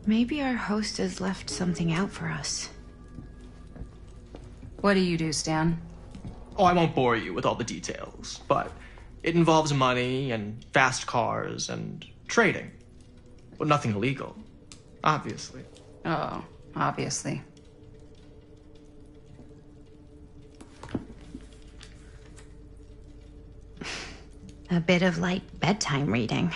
Maybe our host has left something out for us. What do you do, Stan? Oh, I won't bore you with all the details, but it involves money and fast cars and trading. But nothing illegal, obviously. Oh, obviously. A bit of light bedtime reading.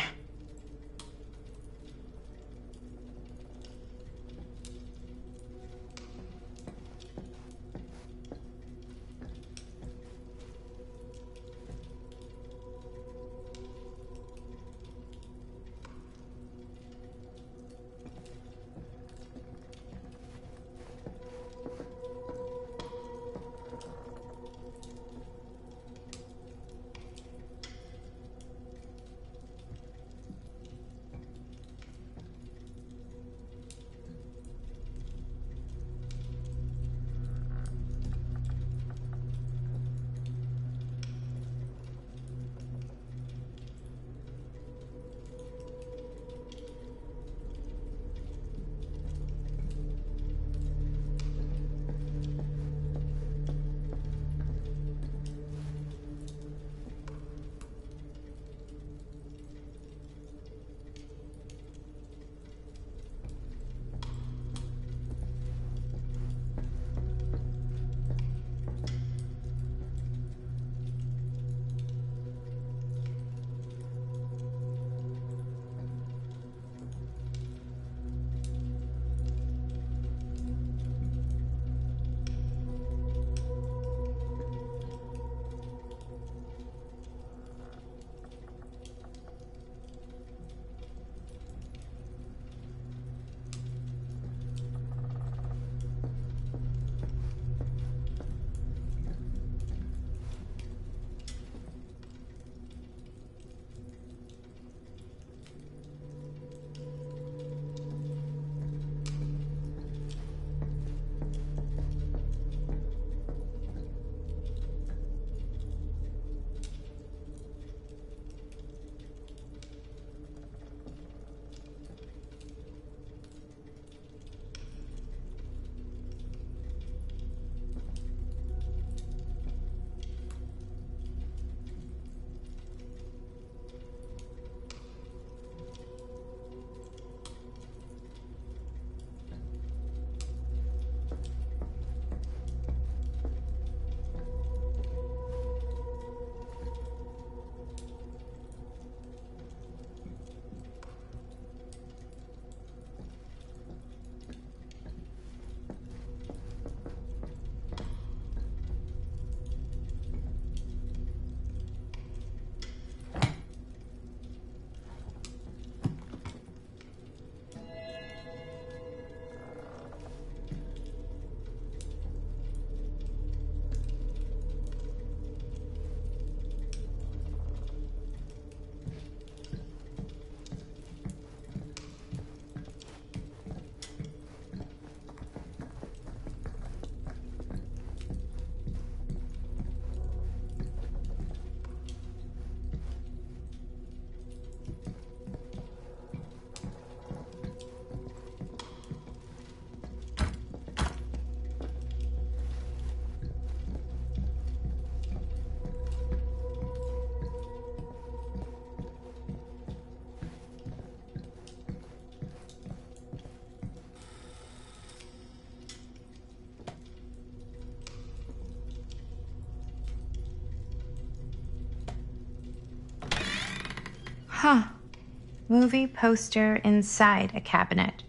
Huh. Movie poster inside a cabinet.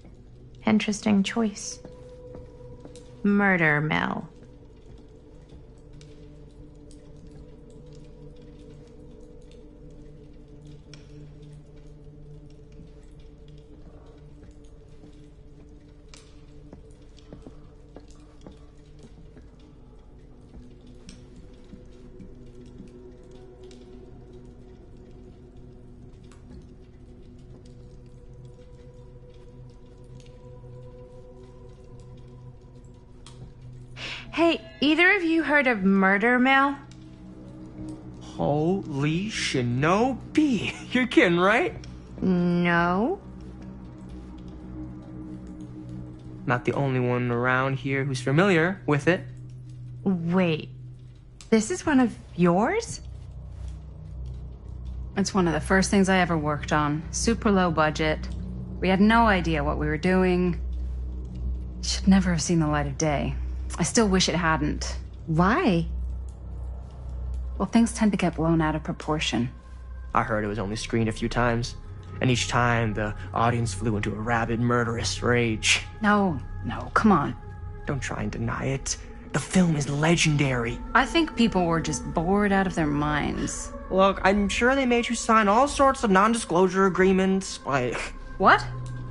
Interesting choice. Murder Mill. Hey, either of you heard of Murder Mill? Holy shinobi. You're kidding, right? No. not the only one around here who's familiar with it. Wait, this is one of yours? It's one of the first things I ever worked on. Super low budget. We had no idea what we were doing. It should never have seen the light of day. I still wish it hadn't. Why? Well, things tend to get blown out of proportion. I heard it was only screened a few times, and each time the audience flew into a rabid, murderous rage. No, come on. Don't try and deny it. The film is legendary. I think people were just bored out of their minds. Look, I'm sure they made you sign all sorts of non-disclosure agreements, like... What?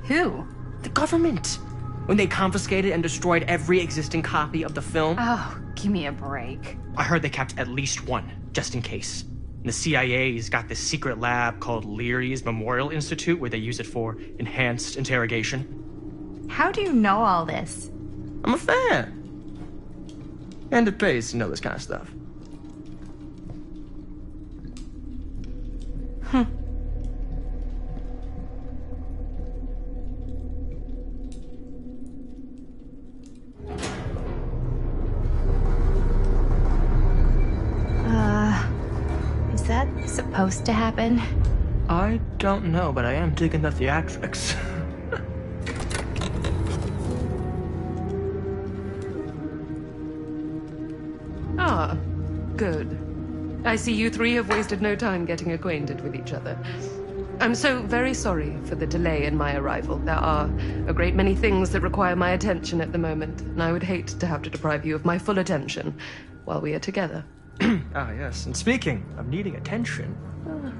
Who? The government. When they confiscated and destroyed every existing copy of the film. Oh, give me a break. I heard they kept at least one, just in case. And the CIA's got this secret lab called Leary's Memorial Institute where they use it for enhanced interrogation. How do you know all this? I'm a fan. And it pays to know this kind of stuff. Is that supposed to happen? I don't know, but I am digging the theatrics. Ah, good. I see you three have wasted no time getting acquainted with each other. I'm so very sorry for the delay in my arrival. There are a great many things that require my attention at the moment, and I would hate to have to deprive you of my full attention while we are together. Ah, yes. And speaking of needing attention...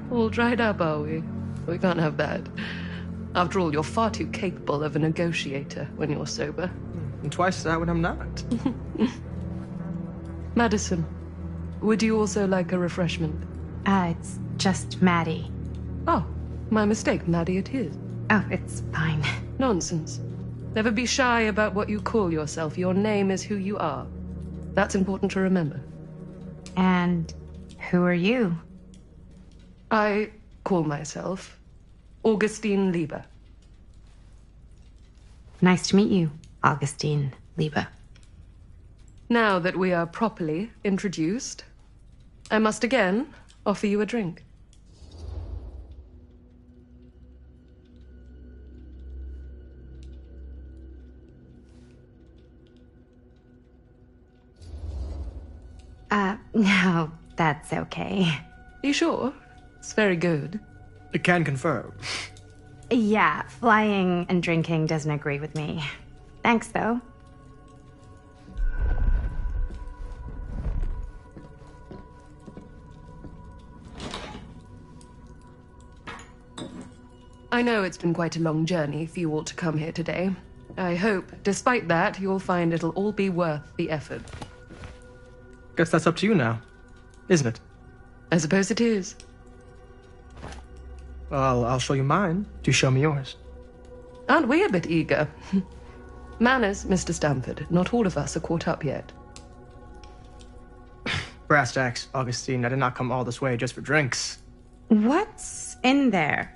All dried up, are we? We can't have that. After all, you're far too capable of a negotiator when you're sober. And twice that when I'm not. Madison, would you also like a refreshment? It's just Maddie. Oh, my mistake, Maddie it is. Oh, it's fine. Nonsense. Never be shy about what you call yourself. Your name is who you are. That's important to remember. And who are you? I call myself Augustine Lieber. Nice to meet you, Augustine Lieber. Now that we are properly introduced, I must again offer you a drink. No, that's okay. You sure? It's very good. I can confirm. Yeah, flying and drinking doesn't agree with me. Thanks, though. I know it's been quite a long journey for you all to come here today. I hope, despite that, you'll find it'll all be worth the effort. Guess that's up to you now, isn't it? I suppose it is. Well, I'll show you mine. Do show me yours. Aren't we a bit eager? Manners, Mr. Stamford. Not all of us are caught up yet. Brass tacks, Augustine. I did not come all this way just for drinks. What's in there?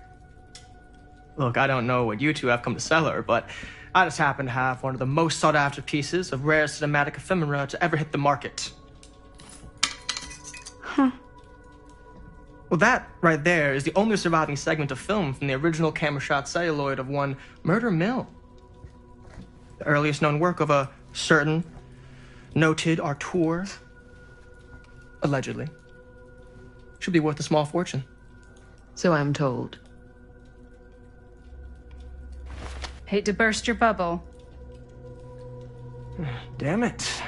Look, I don't know what you two have come to cellar, but I just happen to have one of the most sought-after pieces of rare cinematic ephemera to ever hit the market. Huh. Well, that right there is the only surviving segment of film from the original camera shot celluloid of one Murder Mill. The earliest known work of a certain noted auteur, allegedly. Should be worth a small fortune. So I'm told. Hate to burst your bubble. Damn it.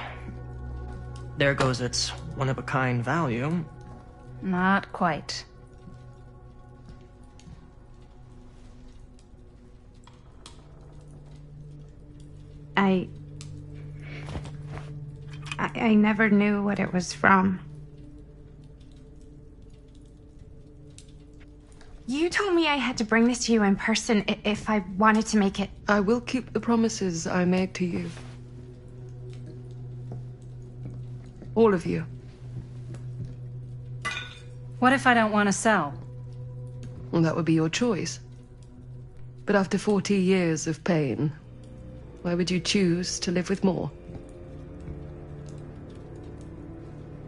There goes its one-of-a-kind value. Not quite. I never knew what it was from. You told me I had to bring this to you in person if I wanted to make it. I will keep the promises I made to you. All of you. What if I don't want to sell? Well, that would be your choice. But after 40 years of pain, Why would you choose to live with more?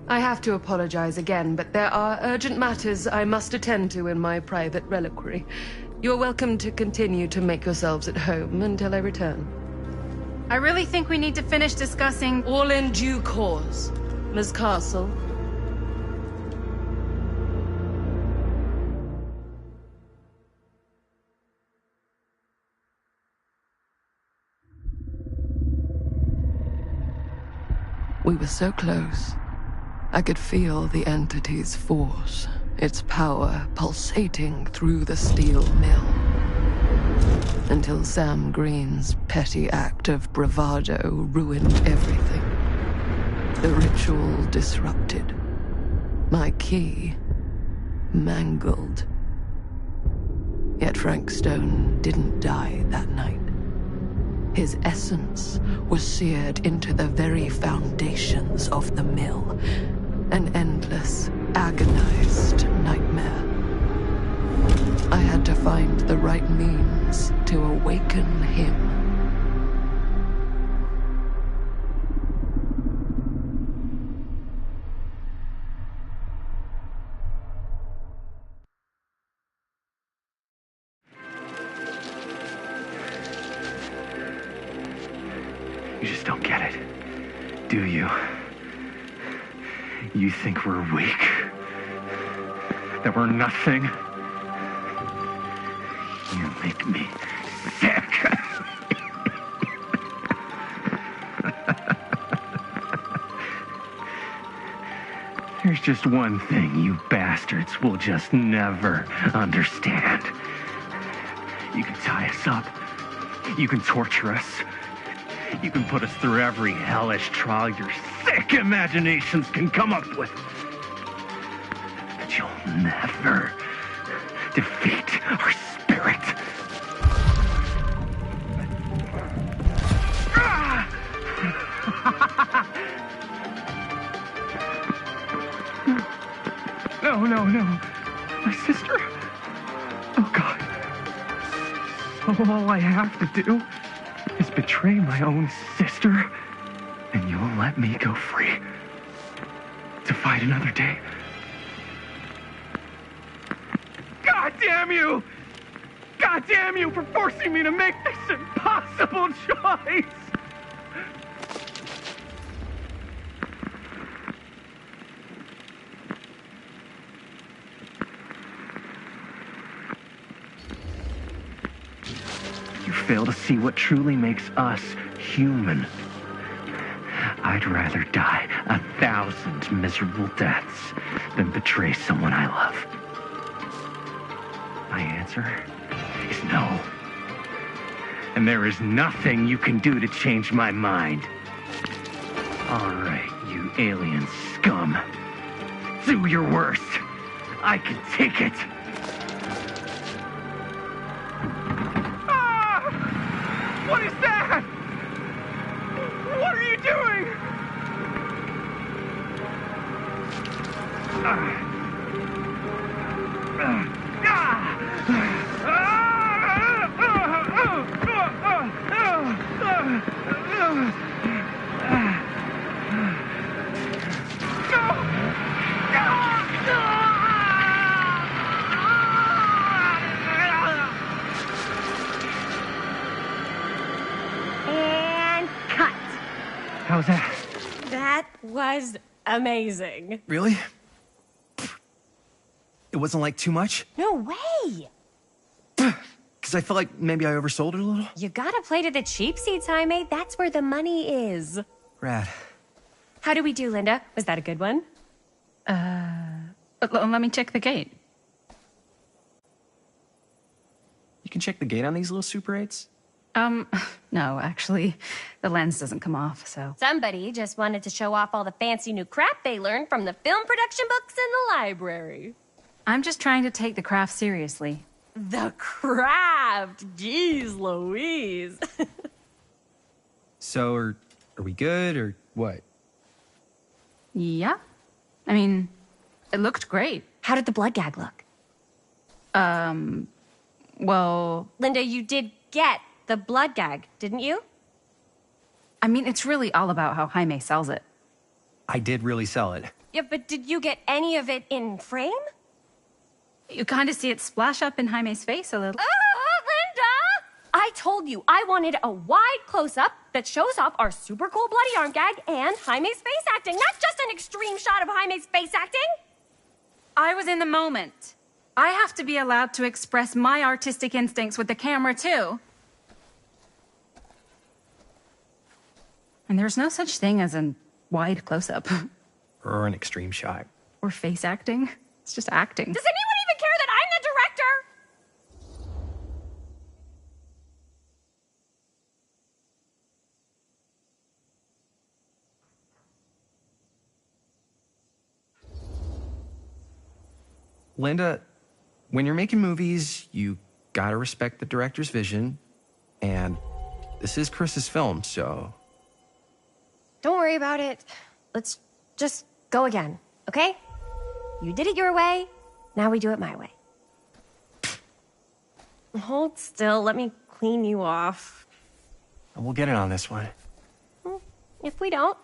I have to apologize again, but there are urgent matters I must attend to in my private reliquary. You're welcome to continue to make yourselves at home until I return. I really think we need to finish discussing... All in due course, Ms. Castle. We were so close. I could feel the entity's force, its power pulsating through the steel mill. Until Sam Green's petty act of bravado ruined everything. The ritual disrupted. My key mangled. Yet Frank Stone didn't die that night. His essence was seared into the very foundations of the mill. An endless, agonized nightmare. I had to find the right means to awaken him. You just don't get it, do you? You think we're weak? That we're nothing? You make me sick. There's just one thing you bastards will just never understand. You can tie us up. You can torture us. You can put us through every hellish trial your sick imaginations can come up with. But you'll never defeat our spirit. No. My sister? Oh, God. So all I have to do is betray my own sister, and you'll let me go free to fight another day. God damn you! God damn you for forcing me to make this impossible choice! You fail to see what truly makes us human. I'd rather die 1,000 miserable deaths than betray someone I love. My answer is no. And there is nothing you can do to change my mind. All right, you alien scum. Do your worst. I can take it. What is that? What are you doing? How's that? That was amazing. Really? It wasn't like too much? No way! Because I felt like maybe I oversold it a little? You gotta play to the cheap seats, Jaime. That's where the money is. Rad. How do we do, Linda? Was that a good one? Let me check the gate. You can check the gate on these little Super 8s? No, actually, the lens doesn't come off, so... Somebody just wanted to show off all the fancy new crap they learned from the film production books in the library. I'm just trying to take the craft seriously. The craft! Jeez Louise! So, are we good, or what? Yeah. I mean, it looked great. How did the blood gag look? Well... Linda, you did get the blood gag, didn't you? I mean, it's really all about how Jaime sells it. I did really sell it. Yeah, but did you get any of it in frame? You kind of see it splash up in Jaime's face a little. Linda! I told you I wanted a wide close-up that shows off our super cool bloody arm gag and Jaime's face acting, not just an extreme shot of Jaime's face acting. I was in the moment. I have to be allowed to express my artistic instincts with the camera, too. And there's no such thing as a wide close-up. Or an extreme shot. Or face acting. It's just acting. Does anyone even care that I'm the director? Linda, when you're making movies, you gotta respect the director's vision. And this is Chris's film, so... Don't worry about it. Let's just go again, okay? You did it your way, now we do it my way. Hold still, let me clean you off. We'll get it on this one. If we don't,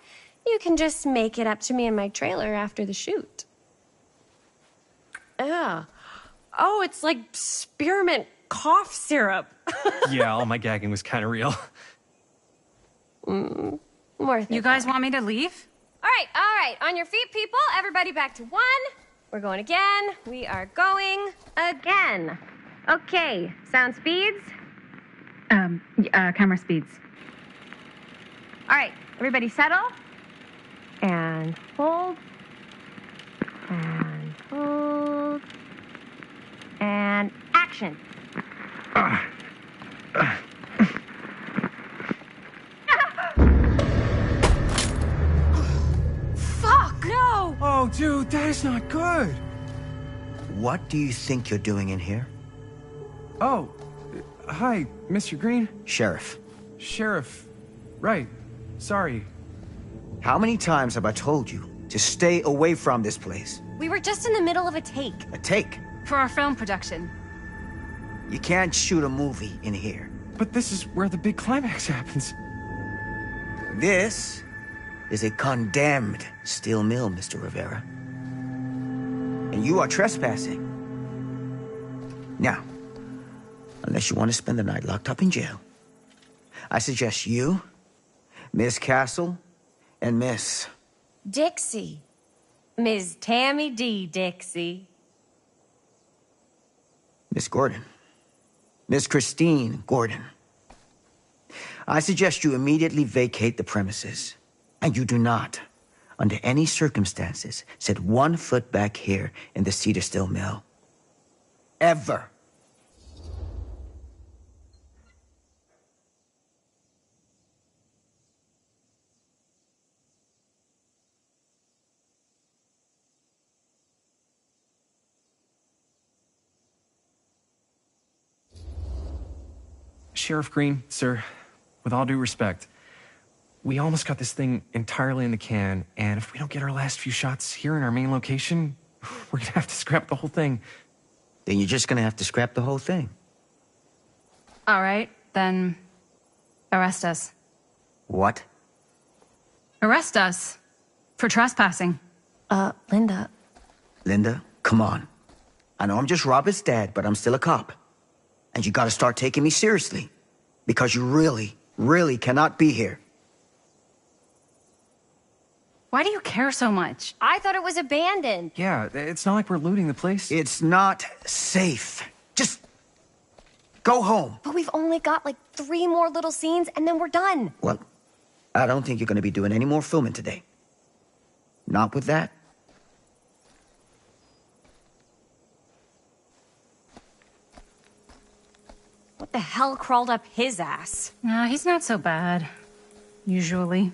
you can just make it up to me in my trailer after the shoot. Ugh. Oh, it's like spearmint cough syrup. Yeah, all my gagging was kind of real. Worth it. You guys want me to leave? All right. On your feet, people. Everybody back to one. We're going again. We are going again. Okay, sound speeds. Camera speeds. All right, everybody settle. And hold. And hold. And action. Fuck! No! Oh, dude, that is not good. What do you think you're doing in here? Oh, hi, Mr. Green. Sheriff. Sheriff. Right. Sorry. How many times have I told you to stay away from this place? We were just in the middle of a take. A take. For our film production. You can't shoot a movie in here. But this is where the big climax happens. This is a condemned steel mill, Mr. Rivera. And you are trespassing. Now, unless you want to spend the night locked up in jail, I suggest you, Miss Castle, and Miss... Dixie. Ms. Tammy D. Dixie. Miss Gordon. Miss Christine Gordon. I suggest you immediately vacate the premises. And you do not, under any circumstances, set 1 foot back here in the Cedar Steel Mill. Ever. Sheriff Green, sir, with all due respect, we almost got this thing entirely in the can, and if we don't get our last few shots here in our main location, we're gonna have to scrap the whole thing. Then you're just gonna have to scrap the whole thing. All right, then arrest us. What? Arrest us for trespassing. Linda. Linda, come on. I know I'm just Robert's dad, but I'm still a cop. And you gotta start taking me seriously. Because you really, really cannot be here. Why do you care so much? I thought it was abandoned. Yeah, it's not like we're looting the place. It's not safe. Just go home. But we've only got like 3 more little scenes and then we're done. Well, I don't think you're gonna be doing any more filming today. Not with that. What the hell crawled up his ass? Nah, he's not so bad. Usually.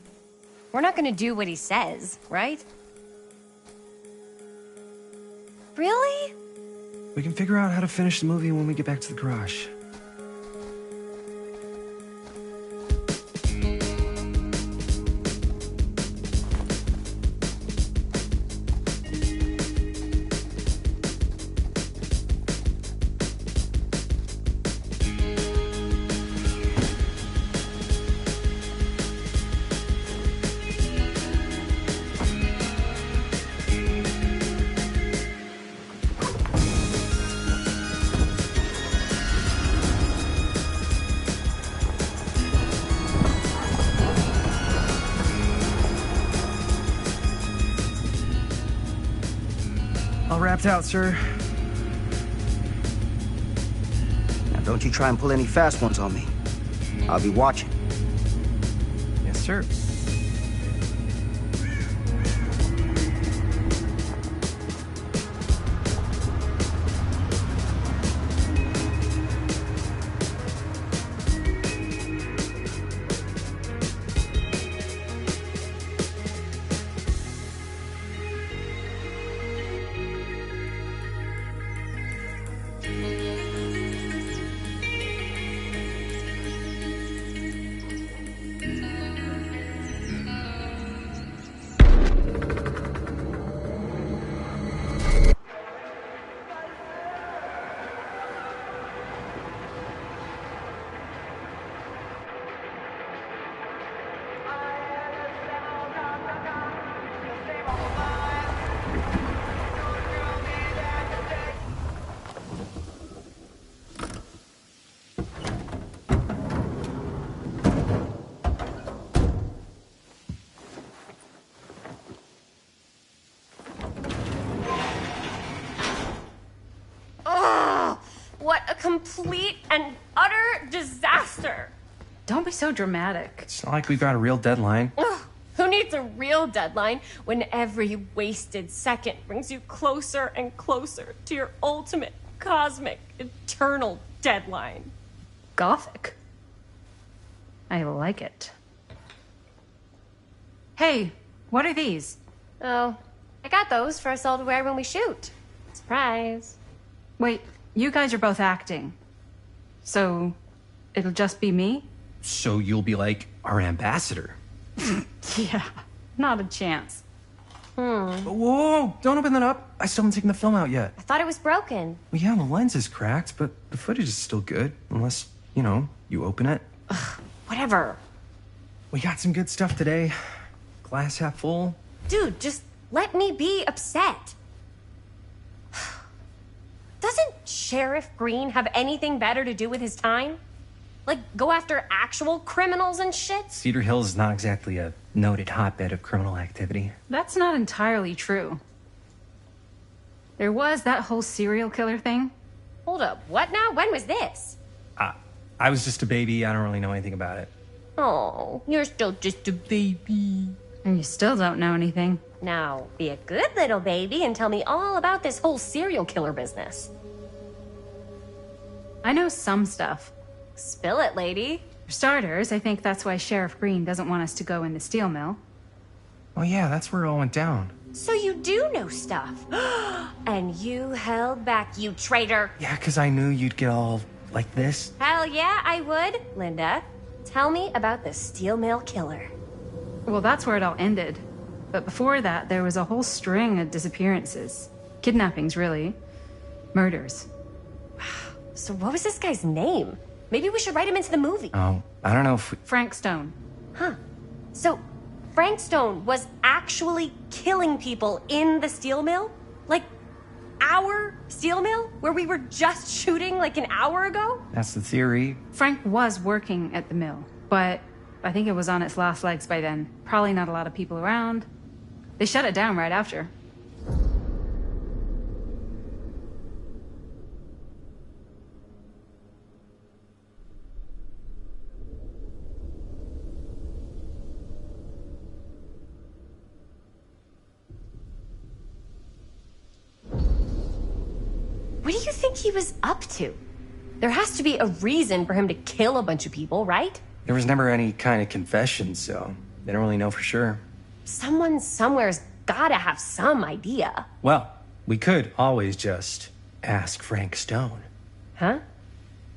We're not gonna do what he says, right? Really? We can figure out how to finish the movie when we get back to the garage. wrapped out, sir. Now, don't you try and pull any fast ones on me. I'll be watching. Yes, sir. What a complete and utter disaster! Don't be so dramatic. It's not like we've got a real deadline. Ugh, who needs a real deadline when every wasted second brings you closer and closer to your ultimate, cosmic, eternal deadline? Gothic. I like it. Hey, what are these? Oh, I got those for us all to wear when we shoot. Surprise. Wait, you guys are both acting. So, it'll just be me? So you'll be like our ambassador. Yeah, not a chance. Whoa, don't open that up. I still haven't taken the film out yet. I thought it was broken. Well, yeah, the lens is cracked, but the footage is still good. Unless, you open it. Whatever. We got some good stuff today. Glass half full. Dude, just let me be upset. Doesn't Sheriff Green have anything better to do with his time? Like, go after actual criminals and shit? Cedar Hills is not exactly a noted hotbed of criminal activity. That's not entirely true. There was that whole serial killer thing. Hold up, what now? When was this? I was just a baby. I don't really know anything about it. Oh, you're still just a baby. And you still don't know anything. Now, be a good little baby and tell me all about this whole serial killer business. I know some stuff. Spill it, lady. For starters, I think that's why Sheriff Green doesn't want us to go in the steel mill. Oh yeah, that's where it all went down. So you do know stuff. And you held back, you traitor. Yeah, because I knew you'd get all like this. Hell yeah, I would. Linda, tell me about the steel mill killer. Well, that's where it all ended. But before that, there was a whole string of disappearances. Kidnappings, really. Murders. So what was this guy's name? Maybe we should write him into the movie. Oh, I don't know if we... Frank Stone. Huh. So Frank Stone was actually killing people in the steel mill? Like, our steel mill? Where we were just shooting like an hour ago? That's the theory. Frank was working at the mill, but I think it was on its last legs by then. Probably not a lot of people around. They shut it down right after. What do you think he was up to? There has to be a reason for him to kill a bunch of people, right? There was never any kind of confession, so they don't really know for sure. Someone somewhere's gotta have some idea. Well, we could always just ask Frank Stone. Huh?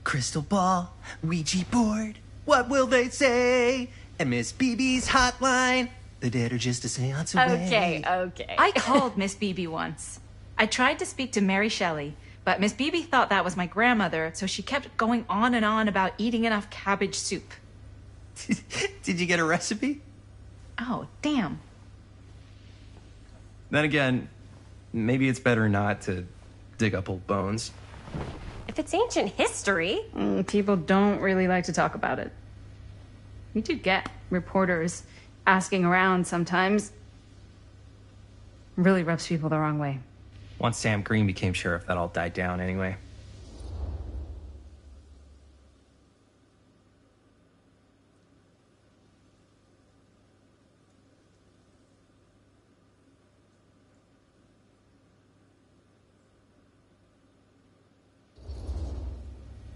Crystal ball, Ouija board, what will they say? And Miss BB's hotline, the dead are just a seance away. Okay. I called Miss Beebe once. I tried to speak to Mary Shelley, but Miss Beebe thought that was my grandmother, so she kept going on and on about eating enough cabbage soup. Did you get a recipe? Oh, damn. Then again, maybe it's better not to dig up old bones. If it's ancient history. People don't really like to talk about it. We do get reporters asking around sometimes. Really rubs people the wrong way. Once Sam Green became sheriff, that all died down anyway.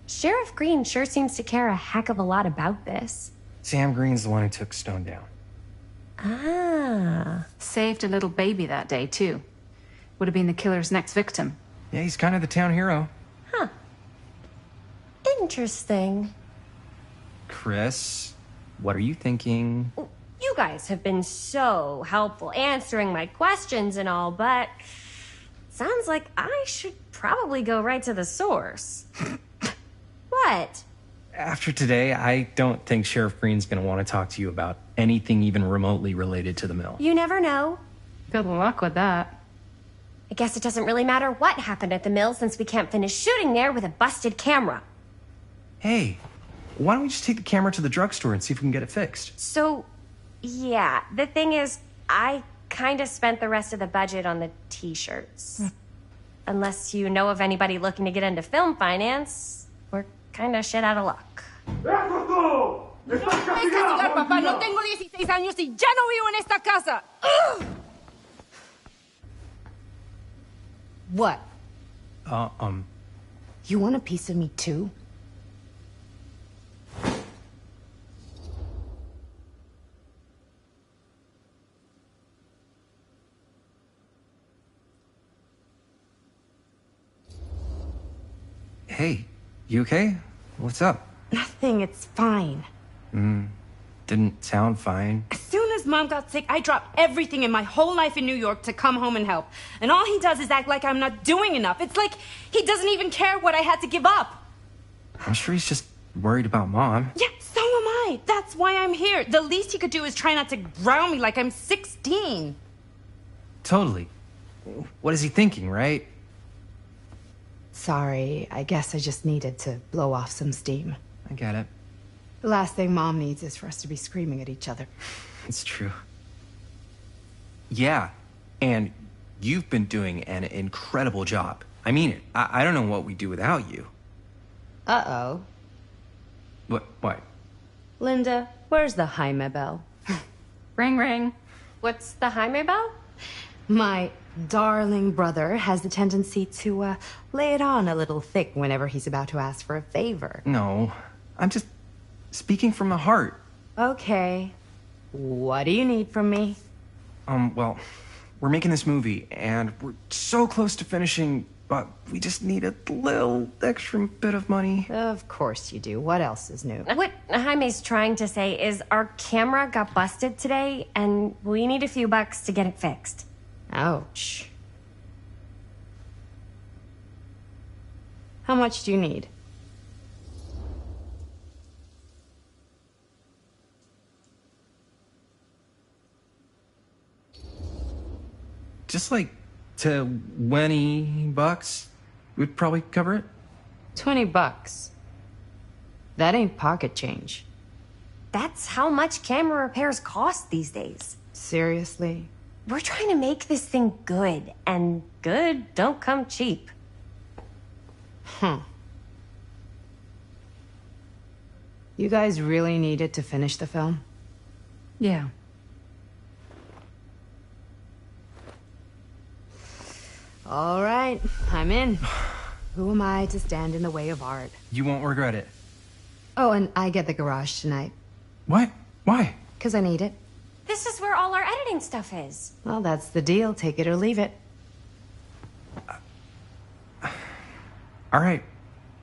Sheriff Green sure seems to care a heck of a lot about this. Sam Green's the one who took Stone down. Ah. Saved a little baby that day, too. Would have been the killer's next victim. Yeah, he's kind of the town hero. Huh. Interesting. Chris, what are you thinking? You guys have been so helpful answering my questions and all, but sounds like I should probably go right to the source. What? After today, I don't think Sheriff Green's gonna want to talk to you about anything even remotely related to the mill. You never know. Good luck with that. I guess it doesn't really matter what happened at the mill since we can't finish shooting there with a busted camera. Hey, why don't we just take the camera to the drugstore and see if we can get it fixed? So, yeah, the thing is, I kind of spent the rest of the budget on the t-shirts. Unless you know of anybody looking to get into film finance, we're kind of shit out of luck. Papá, no tengo 16 años y ya no vivo en esta casa. What? You want a piece of me too? Hey, you okay? What's up? Nothing, it's fine. Didn't sound fine. As soon as Mom got sick, I dropped everything in my whole life in New York to come home and help. And all he does is act like I'm not doing enough. It's like he doesn't even care what I had to give up. I'm sure he's just worried about Mom. Yeah, so am I. That's why I'm here. The least he could do is try not to ground me like I'm 16. Totally. What is he thinking, right? Sorry, I guess I just needed to blow off some steam. I get it. The last thing Mom needs is for us to be screaming at each other. It's true. Yeah, and you've been doing an incredible job. I mean it. I don't know what we'd do without you. Uh-oh. What? Linda, where's the Jaime bell? Ring, ring. What's the Jaime bell? My darling brother has the tendency to, lay it on a little thick whenever he's about to ask for a favor. No, I'm just speaking from the heart. Okay. What do you need from me? Well, we're making this movie, and we're so close to finishing, but we just need a little extra bit of money. Of course you do. What else is new? What Jaime's trying to say is our camera got busted today, and we need a few bucks to get it fixed. Ouch. How much do you need? Just like $20 would probably cover it. $20. That ain't pocket change. That's how much camera repairs cost these days. Seriously? We're trying to make this thing good, and good don't come cheap. Huh. You guys really needed to finish the film? Yeah. All right, I'm in. Who am I to stand in the way of art? You won't regret it. Oh, and I get the garage tonight. What? Why? 'Cause I need it. This is where all our editing stuff is. Well, that's the deal. Take it or leave it. All right,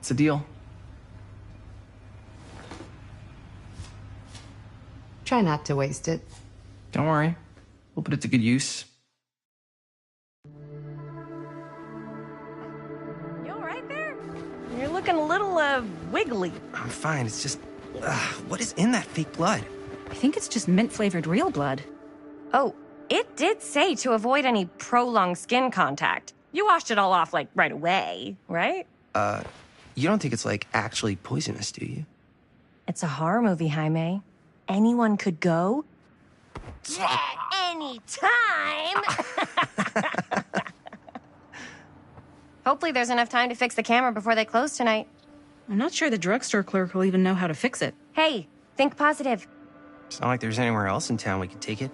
it's a deal. Try not to waste it. Don't worry. We'll put it to good use. You all right there? You're looking a little, wiggly. I'm fine. It's just, what is in that fake blood? I think it's just mint-flavored real blood. Oh, it did say to avoid any prolonged skin contact. You washed it all off, like, right away, right? You don't think it's, like, actually poisonous, do you? It's a horror movie, Jaime. Anyone could go. At any time. Hopefully there's enough time to fix the camera before they close tonight. I'm not sure the drugstore clerk will even know how to fix it. Hey, think positive. It's not like there's anywhere else in town we could take it.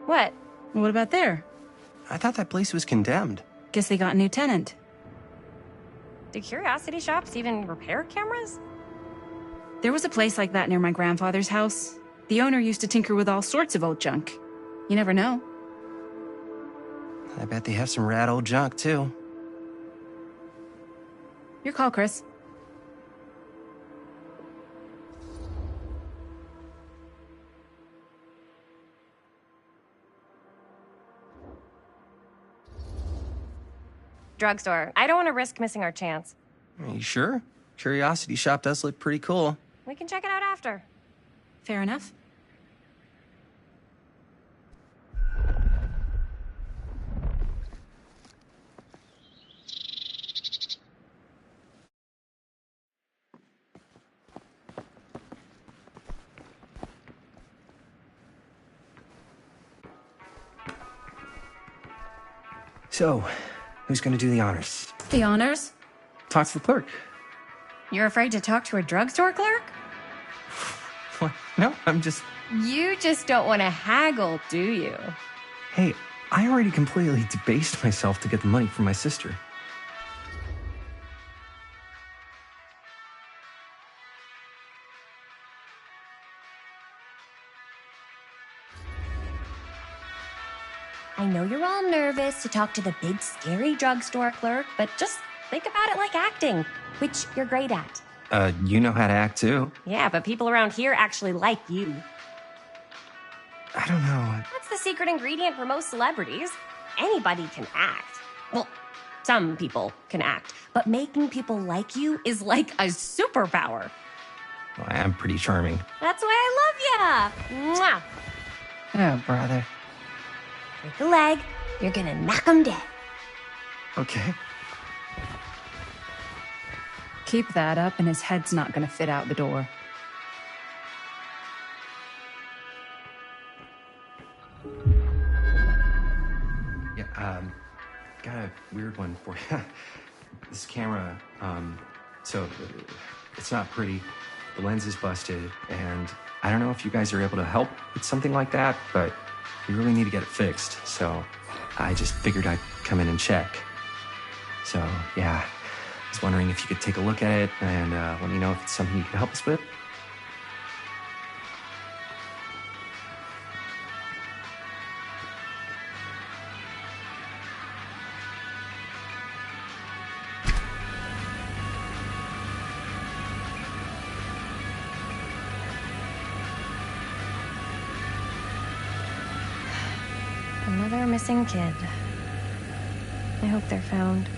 What? What about there? I thought that place was condemned. Guess they got a new tenant. Do curiosity shops even repair cameras? There was a place like that near my grandfather's house. The owner used to tinker with all sorts of old junk. You never know. I bet they have some rad old junk, too. Your call, Chris. Drugstore. I don't want to risk missing our chance. Are you sure? Curiosity shop does look pretty cool. We can check it out after. Fair enough. So, who's gonna do the honors? The honors? Talk to the clerk. You're afraid to talk to a drugstore clerk? What? No, I'm just... You just don't want to haggle, do you? Hey, I already completely debased myself to get the money from my sister. I know you're all nervous to talk to the big, scary drugstore clerk, but just think about it like acting, which you're great at. You know how to act too. Yeah, but people around here actually like you. I don't know. That's the secret ingredient for most celebrities. Anybody can act. Well, some people can act, but making people like you is like a superpower. Well, I am pretty charming. That's why I love ya. Mwah. Oh, brother. Break a leg, you're gonna knock 'em dead. Okay. Keep that up and his head's not gonna fit out the door. Yeah, got a weird one for you. This camera, so it's not pretty. The lens is busted, and I don't know if you guys are able to help with something like that, but we really need to get it fixed. So I just figured I'd come in and check. So yeah, I was wondering if you could take a look at it and let me know if it's something you can help us with. Another missing kid. I hope they're found.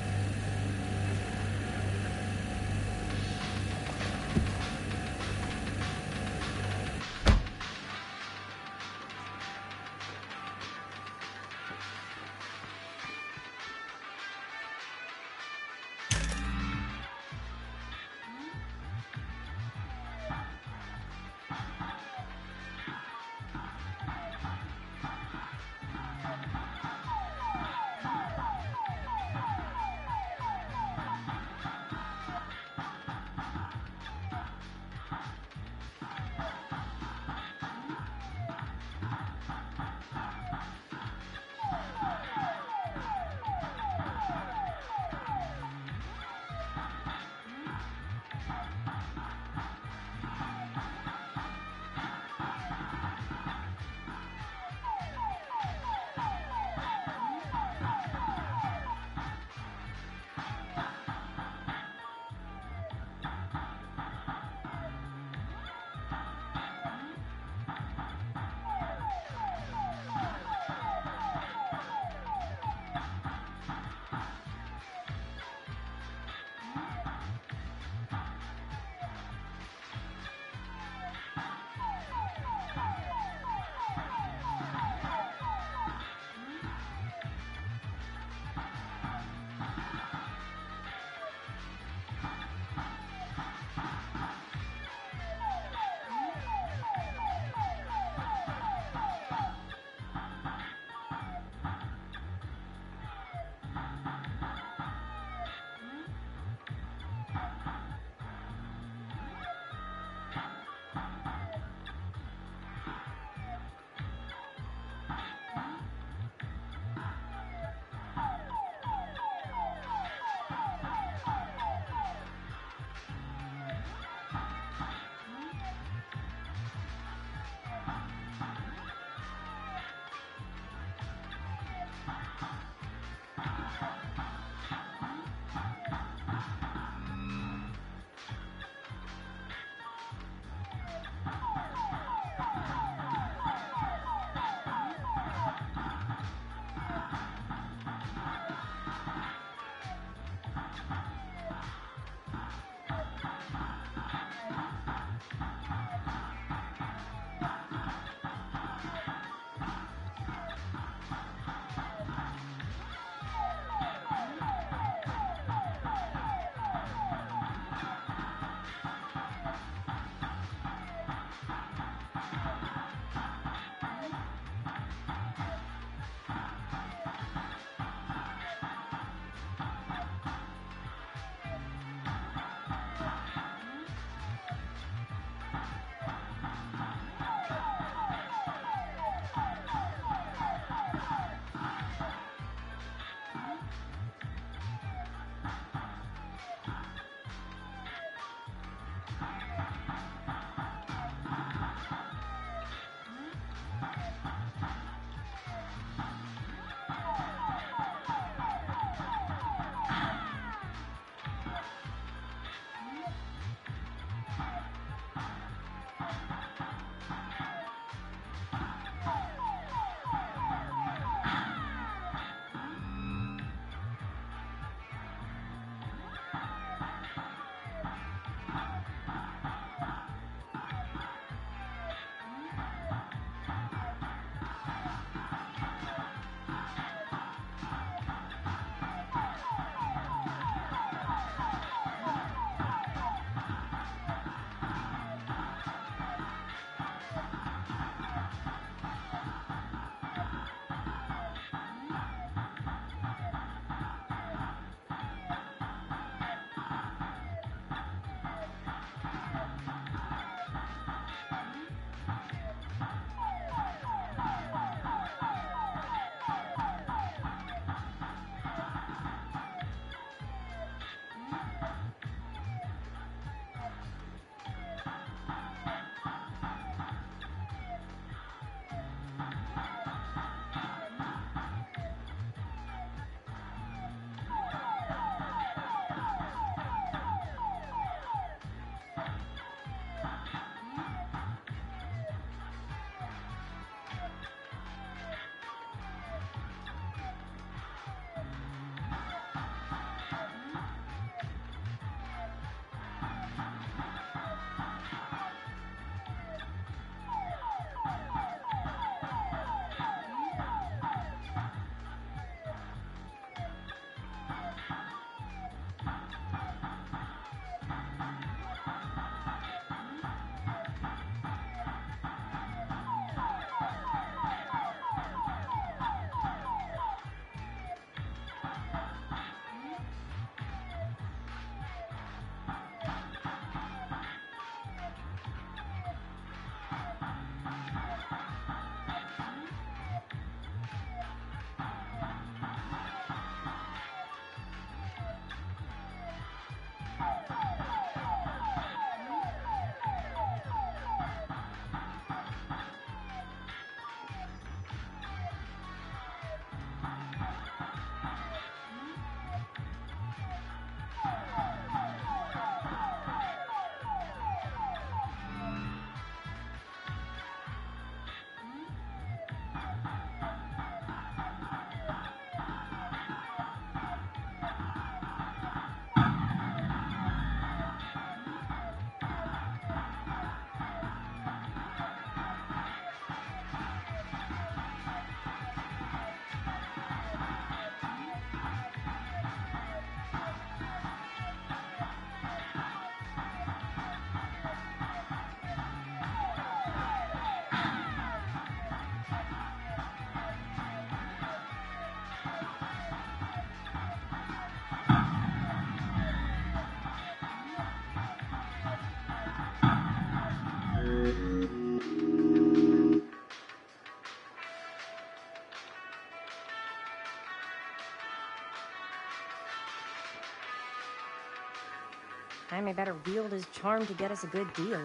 Jaime better wield his charm to get us a good deal.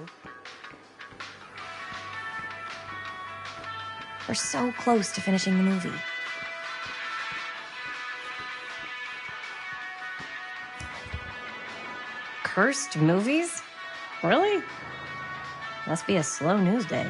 We're so close to finishing the movie. Cursed movies? Really? Must be a slow news day.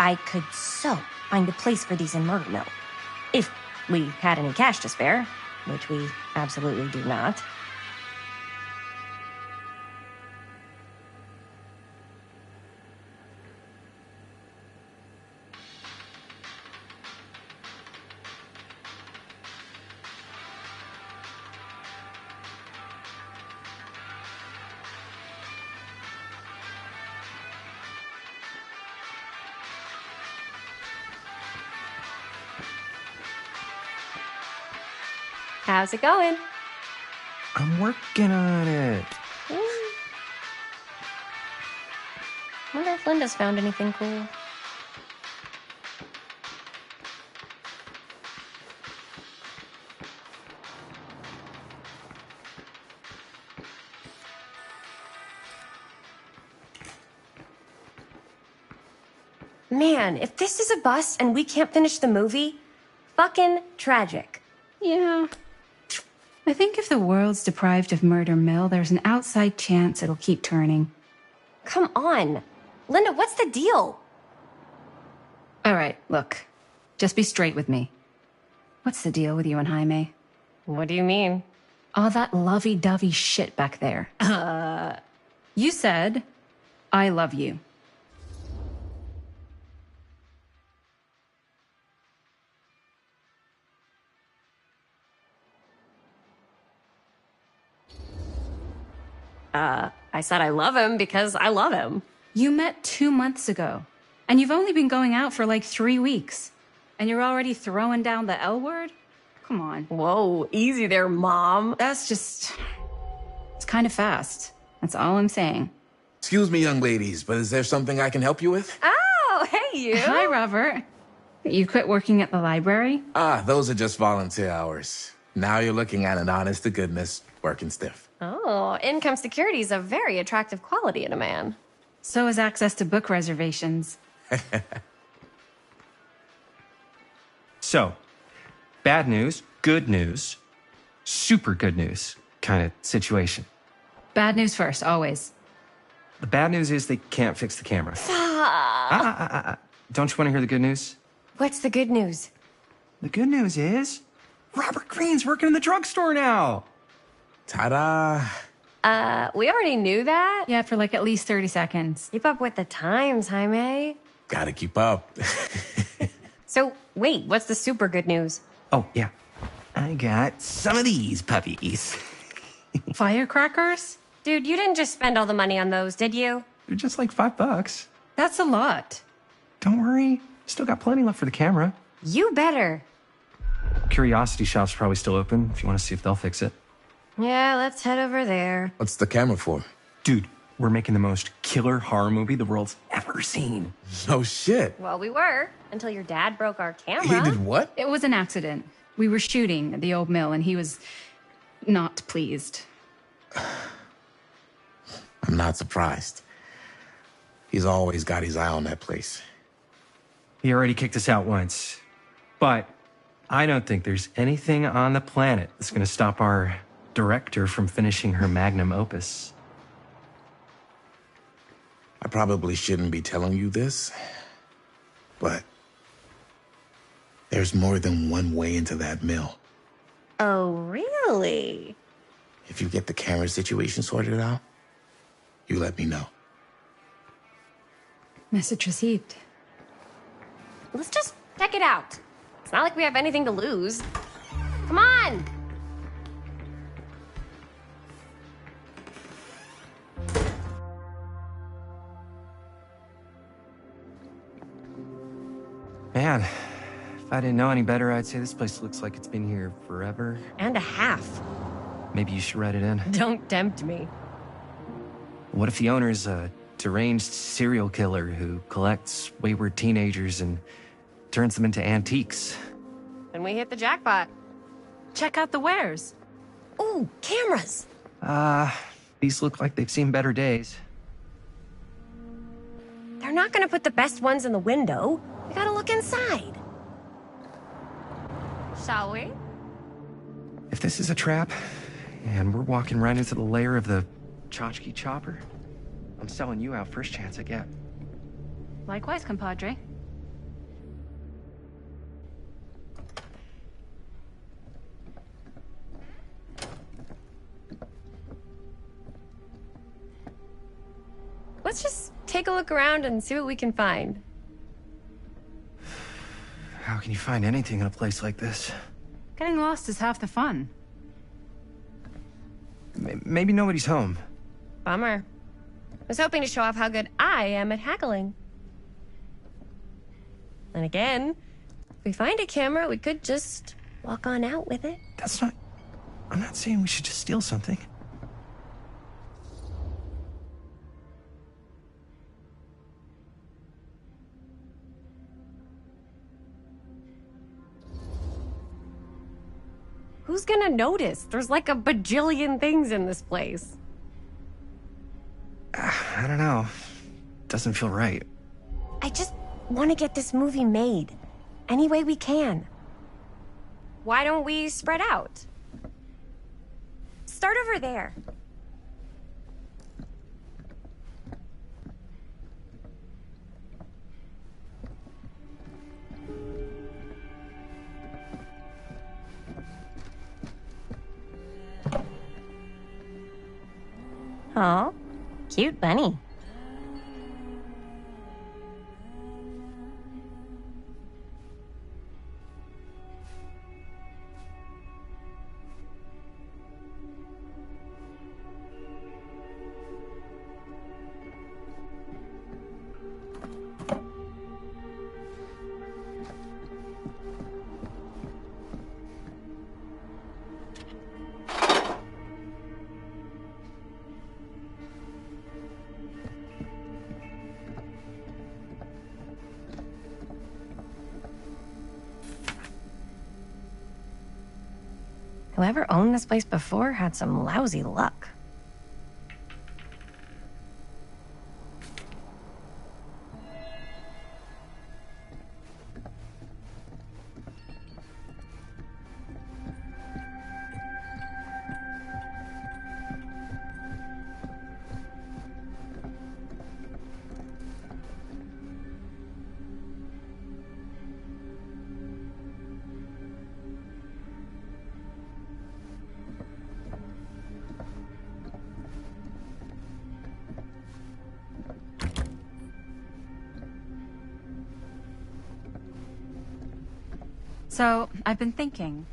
I could so find a place for these in Murder Mill. If we had any cash to spare, which we absolutely do not. How's it going? I'm working on it. Wonder if Linda's found anything cool. Man, if this is a bust and we can't finish the movie, fucking tragic. Yeah. I think if the world's deprived of Murder Mill, there's an outside chance it'll keep turning. Come on. Linda, what's the deal? All right, look. Just be straight with me. What's the deal with you and Jaime? What do you mean? All that lovey-dovey shit back there. You said, I love you. I said I love him because I love him. You met 2 months ago, and you've only been going out for like 3 weeks, and you're already throwing down the L word? Come on. Whoa, easy there, Mom. It's kind of fast. That's all I'm saying. Excuse me, young ladies, but is there something I can help you with? Oh, hey, you. Hi, Robert. You quit working at the library? Ah, those are just volunteer hours. Now you're looking at an honest-to-goodness working stiff. Oh, income security is a very attractive quality in a man. So is access to book reservations. So, bad news, good news, super good news kind of situation. Bad news first, always. The bad news is they can't fix the camera. Don't you want to hear the good news? What's the good news? The good news is Robert Greene's working in the drugstore now. Ta-da! We already knew that. Yeah, for like at least 30 seconds. Keep up with the times, Jaime. Gotta keep up. So, wait, what's the super good news? Oh, yeah. I got some of these puppies. Firecrackers? Dude, you didn't just spend all the money on those, did you? They're just like $5. That's a lot. Don't worry. Still got plenty left for the camera. You better. Curiosity Shop's probably still open if you want to see if they'll fix it. Yeah, let's head over there. What's the camera for? Dude, we're making the most killer horror movie the world's ever seen. No shit. Well, we were, until your dad broke our camera. He did what? It was an accident. We were shooting at the old mill, and he was not pleased. I'm not surprised. He's always got his eye on that place. He already kicked us out once. But I don't think there's anything on the planet that's going to stop our director from finishing her magnum opus. I probably shouldn't be telling you this, but there's more than one way into that mill. Oh, really? If you get the camera situation sorted out, you let me know. Message received. Let's just check it out. It's not like we have anything to lose. Come on! Man, if I didn't know any better, I'd say this place looks like it's been here forever. And a half. Maybe you should write it in. Don't tempt me. What if the owner's a deranged serial killer who collects wayward teenagers and turns them into antiques? Then we hit the jackpot. Check out the wares. Ooh, cameras! These look like they've seen better days. They're not gonna put the best ones in the window. We gotta look inside. Shall we? If this is a trap, and we're walking right into the lair of the tchotchke chopper, I'm selling you out first chance I get. Likewise, compadre. Let's just take a look around and see what we can find. How can you find anything in a place like this? Getting lost is half the fun. Maybe nobody's home. Bummer. I was hoping to show off how good I am at haggling. And again, if we find a camera, we could just walk on out with it. That's not... I'm not saying we should just steal something. Who's gonna notice? There's like a bajillion things in this place. I don't know. Doesn't feel right. I just want to get this movie made. Any way we can. Why don't we spread out? Start over there. Aw, cute bunny. Whoever owned this place before had some lousy luck. So, I've been thinking.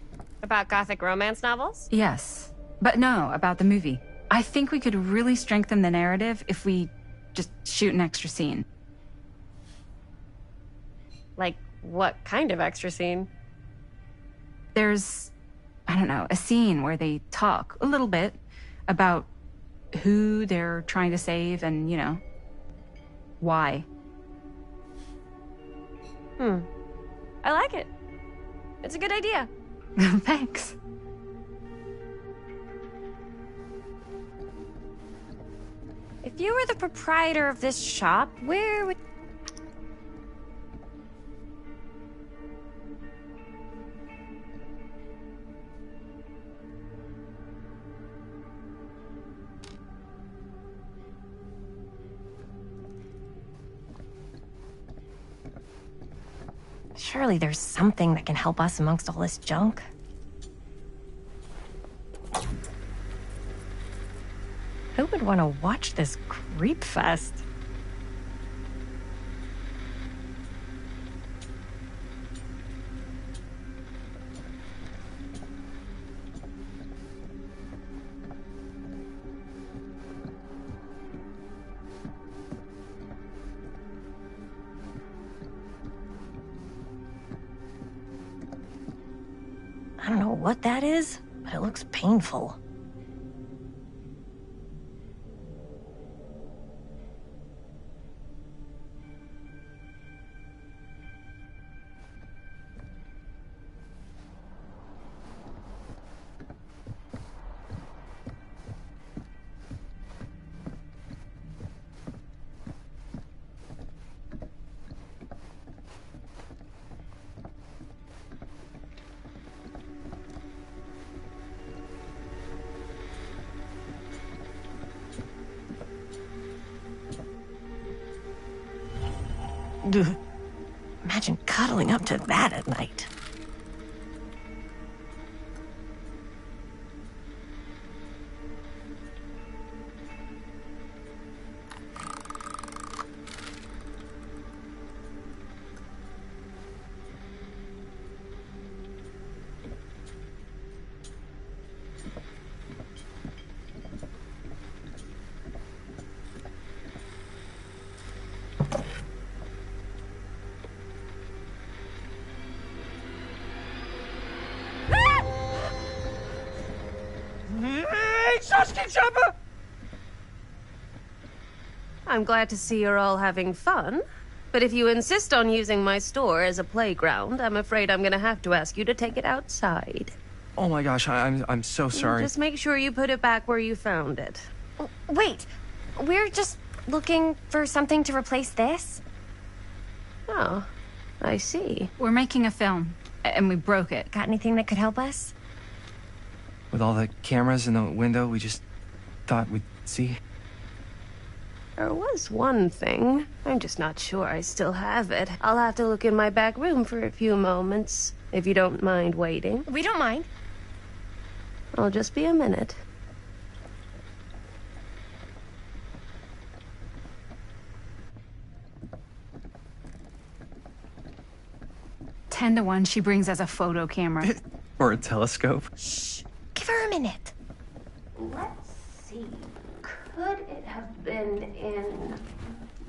About gothic romance novels? Yes. But no, about the movie. I think we could really strengthen the narrative if we just shoot an extra scene. Like, what kind of extra scene? There's, I don't know, a scene where they talk a little bit about who they're trying to save and, you know, why. I like it. It's a good idea. Thanks. If you were the proprietor of this shop, where would... Surely there's something that can help us amongst all this junk. Who would want to watch this creep fest? I don't know what that is, but it looks painful. Imagine cuddling up to that at night. I'm glad to see you're all having fun. But if you insist on using my store as a playground, I'm afraid I'm gonna have to ask you to take it outside. Oh my gosh, I'm so sorry. Just make sure you put it back where you found it. Wait, we're just looking for something to replace this? Oh, I see. We're making a film, and we broke it. Got anything that could help us? With all the cameras in the window, we just thought we'd see. There was one thing. I'm just not sure I still have it. I'll have to look in my back room for a few moments, if you don't mind waiting. We don't mind. I'll just be a minute. Ten to 1, she brings us a photo camera. Or a telescope. Shh. Give her a minute. Let's see. Could it have been in...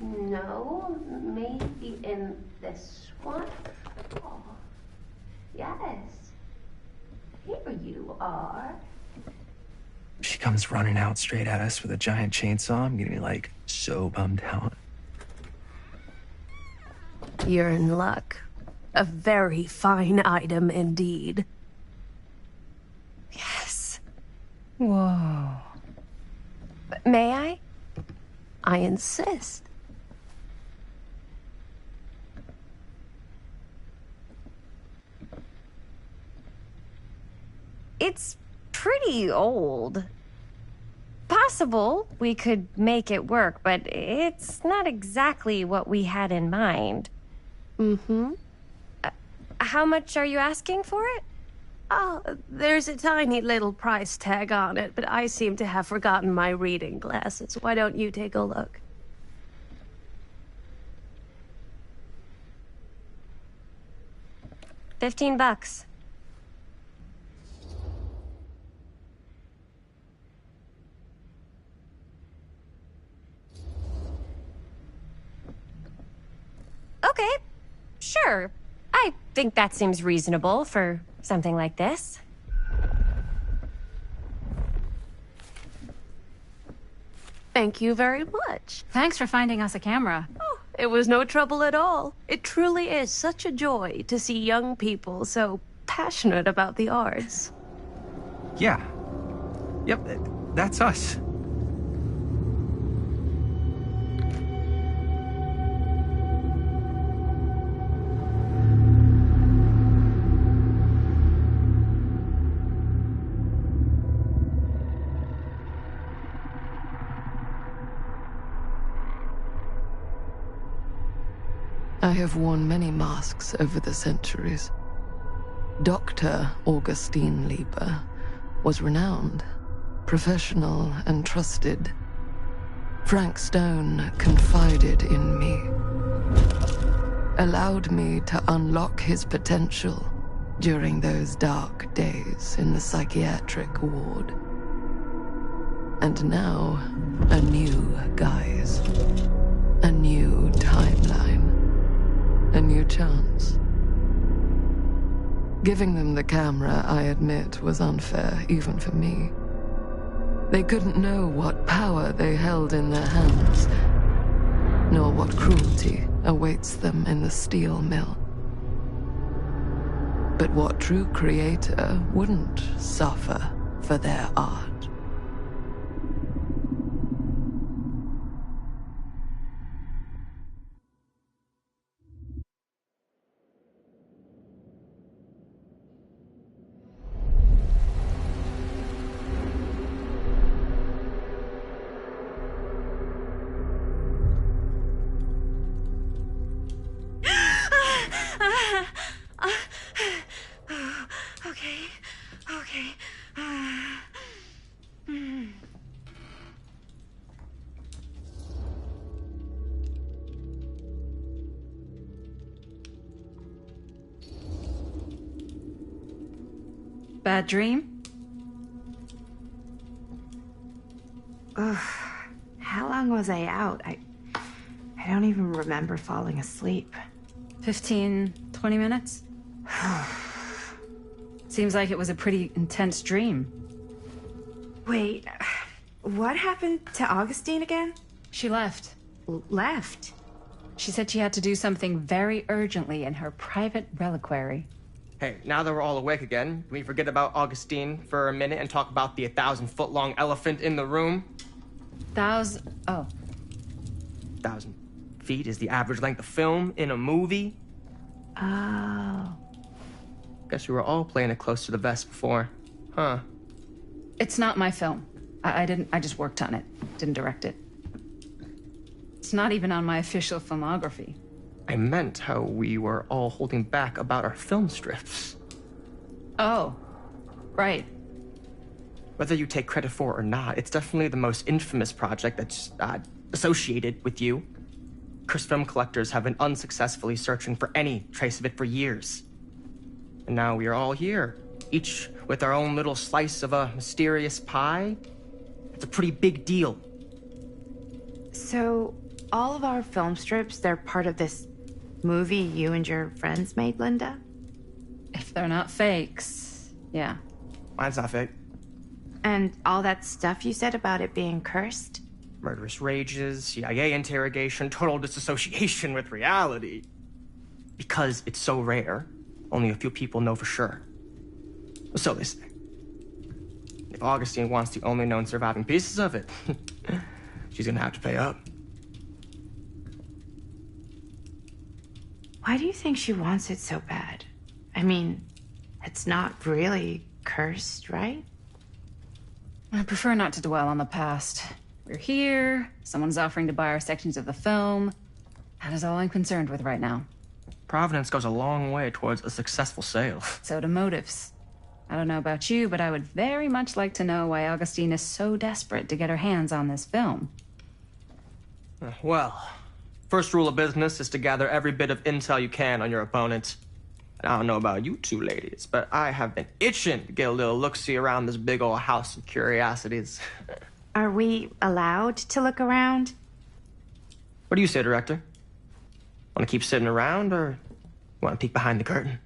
No, maybe in this one? Oh, yes. Here you are. She comes running out straight at us with a giant chainsaw. I'm getting, like, so bummed out. You're in luck. A very fine item indeed. Yes. Whoa. May I? I insist. It's pretty old. Possible we could make it work, but it's not exactly what we had in mind. Mm-hmm. How much are you asking for it? Oh, there's a tiny little price tag on it, but I seem to have forgotten my reading glasses. Why don't you take a look? $15. Okay, sure. I think that seems reasonable for something like this. Thank you very much. Thanks for finding us a camera. Oh, it was no trouble at all. It truly is such a joy to see young people so passionate about the arts. Yeah. Yep, that's us. I have worn many masks over the centuries. Dr. Augustine Lieber was renowned, professional, and trusted. Frank Stone confided in me, allowed me to unlock his potential during those dark days in the psychiatric ward. And now, a new guise, a new timeline. A new chance. Giving them the camera, I admit, was unfair, even for me. They couldn't know what power they held in their hands, nor what cruelty awaits them in the steel mill. But what true creator wouldn't suffer for their art? Bad dream? Ugh. How long was I out? I don't even remember falling asleep. 15, 20 minutes? Seems like it was a pretty intense dream. Wait, what happened to Augustine again? She left. Left? She said she had to do something very urgently in her private reliquary. Hey, now that we're all awake again, can we forget about Augustine for a minute and talk about the 1,000-foot-long elephant in the room? 1,000 feet is the average length of film in a movie. Oh. Guess we were all playing it close to the vest before, huh? It's not my film. I just worked on it. Didn't direct it. It's not even on my official filmography. I meant how we were all holding back about our film strips. Oh, right. Whether you take credit for it or not, it's definitely the most infamous project that's associated with you. Cursed film collectors have been unsuccessfully searching for any trace of it for years. And now we are all here, each with our own little slice of a mysterious pie. It's a pretty big deal. So, all of our film strips, they're part of this movie you and your friends made, Linda? If they're not fakes, yeah. Mine's not fake. And all that stuff you said about it being cursed? Murderous rages, CIA interrogation, total disassociation with reality. Because it's so rare, only a few people know for sure. So they say. If Augustine wants the only known surviving pieces of it, she's gonna have to pay up. Why do you think she wants it so bad? I mean, it's not really cursed, right? I prefer not to dwell on the past. We're here, someone's offering to buy our sections of the film. That is all I'm concerned with right now. Providence goes a long way towards a successful sale. So do motives. I don't know about you, but I would very much like to know why Augustine is so desperate to get her hands on this film. Well, first rule of business is to gather every bit of intel you can on your opponent. And I don't know about you two ladies, but I have been itching to get a little look-see around this big old house of curiosities. Are we allowed to look around? What do you say, director? Want to keep sitting around, or want to peek behind the curtain?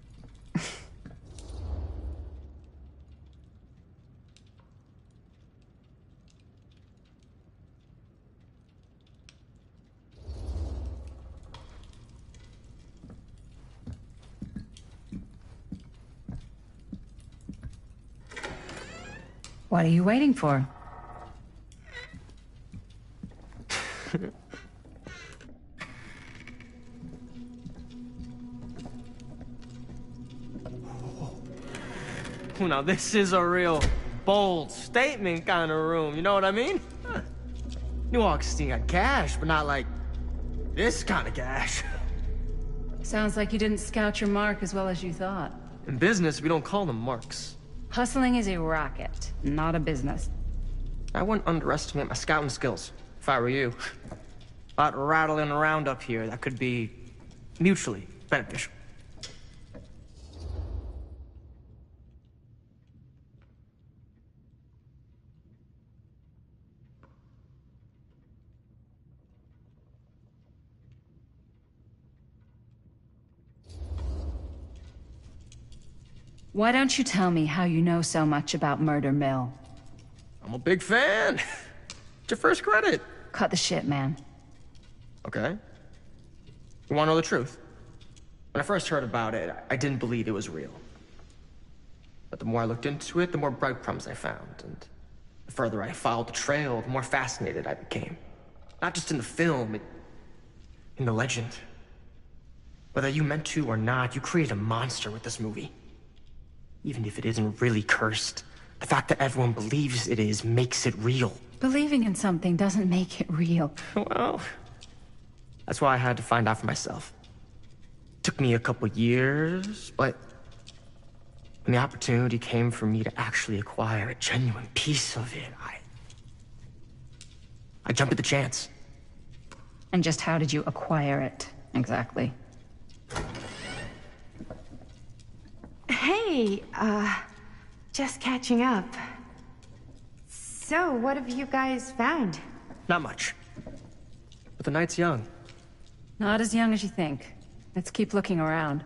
What are you waiting for? Now this is a real bold statement kind of room, you know what I mean? New Augustine got cash, but not like this kind of cash. Sounds like you didn't scout your mark as well as you thought. In business, we don't call them marks. Hustling is a racket, not a business. I wouldn't underestimate my scouting skills, if I were you. A lot rattling around up here that could be mutually beneficial. Why don't you tell me how you know so much about Murder Mill? I'm a big fan. It's your first credit. Cut the shit, man. Okay. You want to know the truth? When I first heard about it, I didn't believe it was real. But the more I looked into it, the more breadcrumbs I found, and the further I followed the trail, the more fascinated I became. Not just in the film, in the legend. Whether you meant to or not, you create a monster with this movie. Even if it isn't really cursed, the fact that everyone believes it is makes it real. Believing in something doesn't make it real. Well, that's why I had to find out for myself. Took me a couple years, but when the opportunity came for me to actually acquire a genuine piece of it, I jumped at the chance. And just how did you acquire it, exactly? Hey, just catching up. So, what have you guys found? Not much. But the night's young. Not as young as you think. Let's keep looking around.